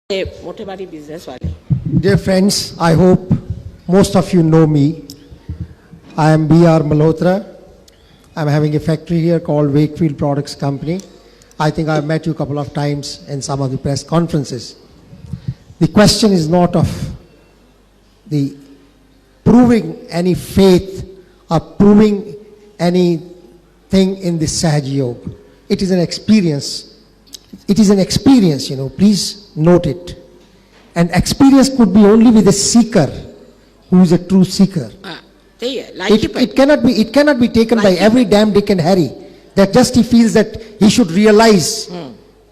Dear friends, I hope most of you know me. I am B.R. Malhotra. I'm having a factory here called Wakefield Products Company. I think I've met you a couple of times in some of the press conferences. The question is not of the proving any faith or proving anything in this Sahaj Yoga. It is an experience. It is an experience, please note it. And experience could be only with a seeker who is a true seeker. It cannot be taken by every damn Dick and Harry that just he feels that he should realize,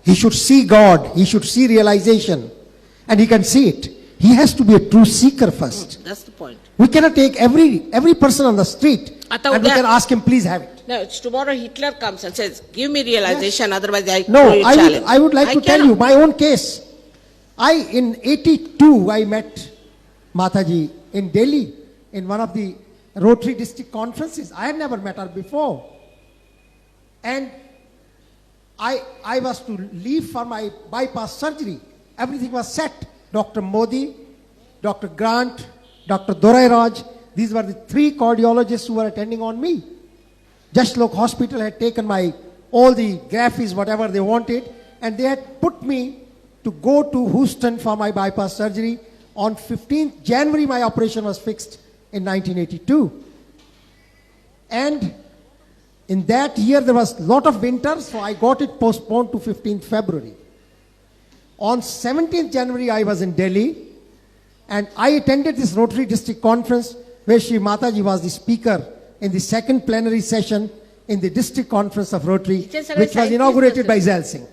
he should see God, he should see realization, and he can see it. He has to be a true seeker first. That's the point. We cannot take every person on the street and we can ask him, please have it. No, it's tomorrow Hitler comes and says, give me realization, otherwise I would like to tell you my own case. In 82, I met Mataji in Delhi in one of the Rotary district conferences. I had never met her before. And I was to leave for my bypass surgery. Everything was set. Dr. Modi, Dr. Grant, Dr. Dorai Raj, these were the three cardiologists who were attending on me. Jashlok Hospital had taken all the graphies, whatever they wanted, and they had put me to go to Houston for my bypass surgery. On 15th January, my operation was fixed in 1982. And in that year, there was a lot of winter, so I got it postponed to 15th February. On 17th January, I was in Delhi, and I attended this Rotary District Conference where Shri Mataji was the speaker in the second plenary session in the District Conference of Rotary, which was inaugurated by Zail Singh.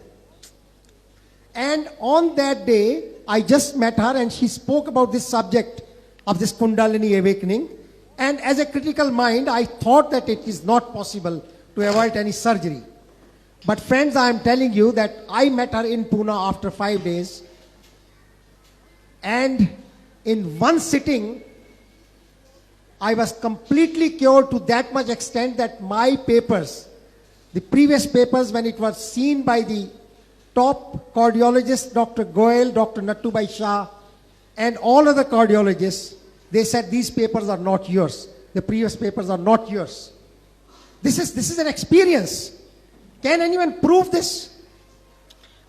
And on that day, I just met her and she spoke about this subject of this Kundalini awakening. And as a critical mind, I thought that it is not possible to avoid any surgery. But friends, I am telling you that I met her in Pune after 5 days. And in one sitting, I was completely cured to that much extent that my papers, the previous papers when it was seen by the top cardiologists, Dr. Goel, Dr. Nattubai Shah, and all other cardiologists, they said these papers are not yours. The previous papers are not yours. This is an experience. Can anyone prove this?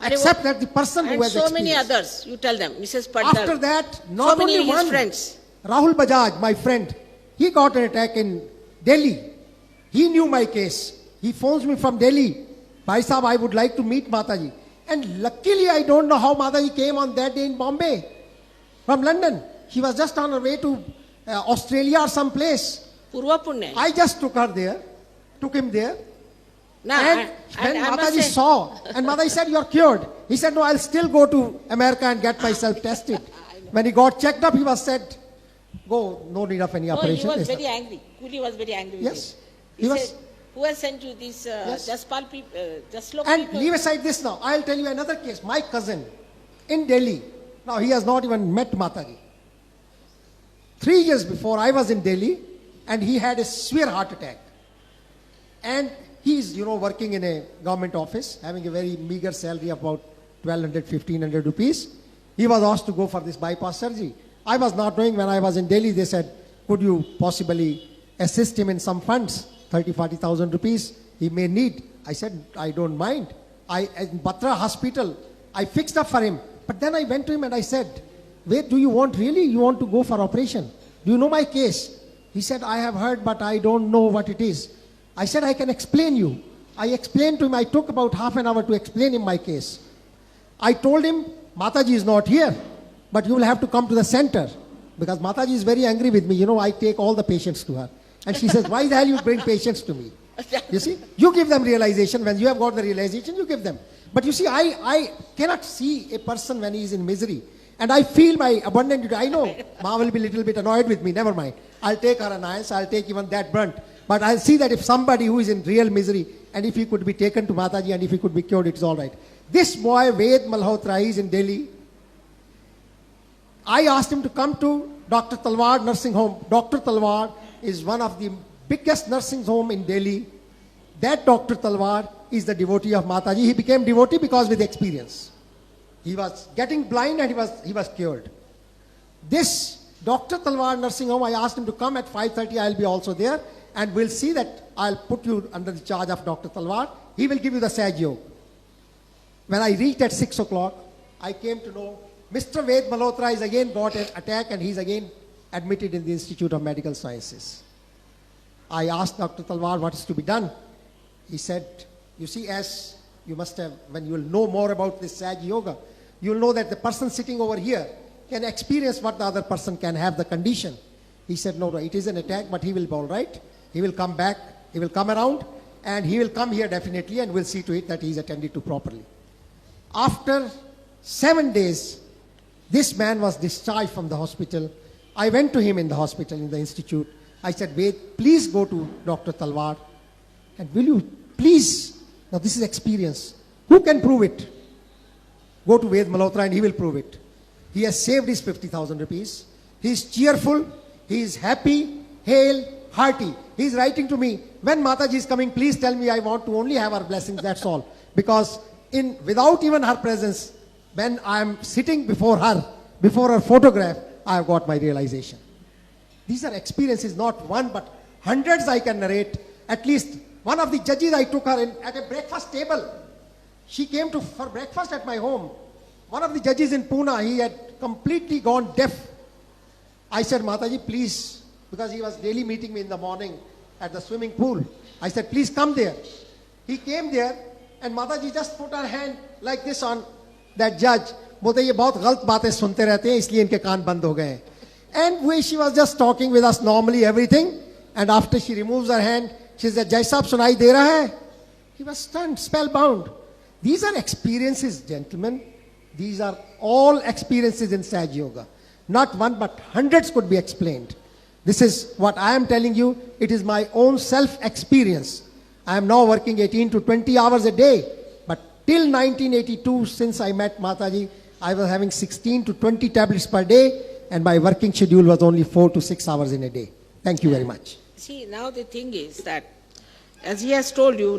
Except that the person who has so many others, you tell them, Mrs. Paddar. After that, not so only one. Friends. Rahul Bajaj, my friend, he got an attack in Delhi. He knew my case. He phones me from Delhi. Bhai Sahab, I would like to meet Mataji. And luckily, I don't know how Mataji came on that day in Bombay from London. She was just on her way to Australia or some place. Purva Punya. I just took him there. No, and Mataji saw, and Mataji said, you're cured. He said, no, I'll still go to America and get myself tested. When he got checked up, he was said, go, no need of any operation. He was very angry. Kuli was very angry with Yes. him. He said, who has sent you these Jaspal people, Jaslok And people? leave aside this now. I'll tell you another case. My cousin in Delhi, now he has not even met Mataji. 3 years before, I was in Delhi and he had a severe heart attack. And he's, working in a government office, having a very meager salary of about 1,200, 1,500 rupees. He was asked to go for this bypass surgery. I was not knowing. When I was in Delhi, they said, could you possibly assist him in some funds, 30, 40,000 rupees he may need. I said, I don't mind. In Batra Hospital, I fixed up for him. But then I went to him and I said, wait, do you want to go for operation? Do you know my case? He said, I have heard, but I don't know what it is. I said, I can explain you. I explained to him, I took about half an hour to explain him my case. I told him, Mataji is not here, but you will have to come to the center. Because Mataji is very angry with me. I take all the patients to her. And she says, why the hell you bring patients to me? You see, you give them realization. When you have got the realization, you give them. But you see, I cannot see a person when he is in misery. And I feel my abundant duty. I know Ma will be a little bit annoyed with me. Never mind. I'll take her annoyance. I'll take even that brunt. But I'll see that if somebody who is in real misery, and if he could be taken to Mataji and if he could be cured, it's all right. This boy, Ved Malhotra, is in Delhi. I asked him to come to Dr. Talwar nursing home. Dr. Talwar is one of the biggest nursing home in Delhi. That Dr. Talwar is the devotee of Mataji. He became devotee because with experience. He was getting blind and he was cured. This Dr. Talwar nursing home, I asked him to come at 5:30. I'll be also there, and we'll see that I'll put you under the charge of Dr. Talwar. He will give you the Saj Yoga. When I reached at 6 o'clock, I came to know Mr. Ved Malhotra has again got an attack and he's again admitted in the Institute of Medical Sciences. I asked Dr. Talwar what is to be done. He said, you see, as you must have, when you will know more about this Saj Yoga, you will know that the person sitting over here can experience what the other person can have, the condition. He said, no, it is an attack, but he will be all right. He will come back, he will come around, and he will come here definitely, and we'll see to it that he is attended to properly. After 7 days, this man was discharged from the hospital. I went to him in the hospital, in the institute. I said, Ved, please go to Dr. Talwar, and will you please, now this is experience. Who can prove it? Go to Ved Malhotra and he will prove it. He has saved his 50,000 rupees. He is cheerful. He is happy, hale, hearty. He is writing to me, when Mataji is coming, please tell me, I want to only have her blessings, that's all. Because without even her presence, when I am sitting before her photograph, I have got my realization. These are experiences, not one, but hundreds I can narrate. At least one of the judges, I took her at a breakfast table. She came for breakfast at my home. One of the judges in Pune, he had completely gone deaf. I said, Mataji, please, because he was daily meeting me in the morning at the swimming pool. I said, please come there. He came there, and Mataji just put her hand like this on that judge. बोलते ये बहुत गलत बातें सुनते रहते हैं, इसलिए इनके कान बंद हो गए. And she was just talking with us normally, everything. And after she removes her hand, she said, Jai Sahab, सुनाई दे रहा है? He was stunned, spellbound. These are experiences, gentlemen. These are all experiences in Saj Yoga. Not one, but hundreds could be explained. This is what I am telling you. It is my own self-experience. I am now working 18 to 20 hours a day. But till 1982, since I met Mataji, I was having 16 to 20 tablets per day, and my working schedule was only 4 to 6 hours in a day. Thank you very much. See, now the thing is that, as he has told you,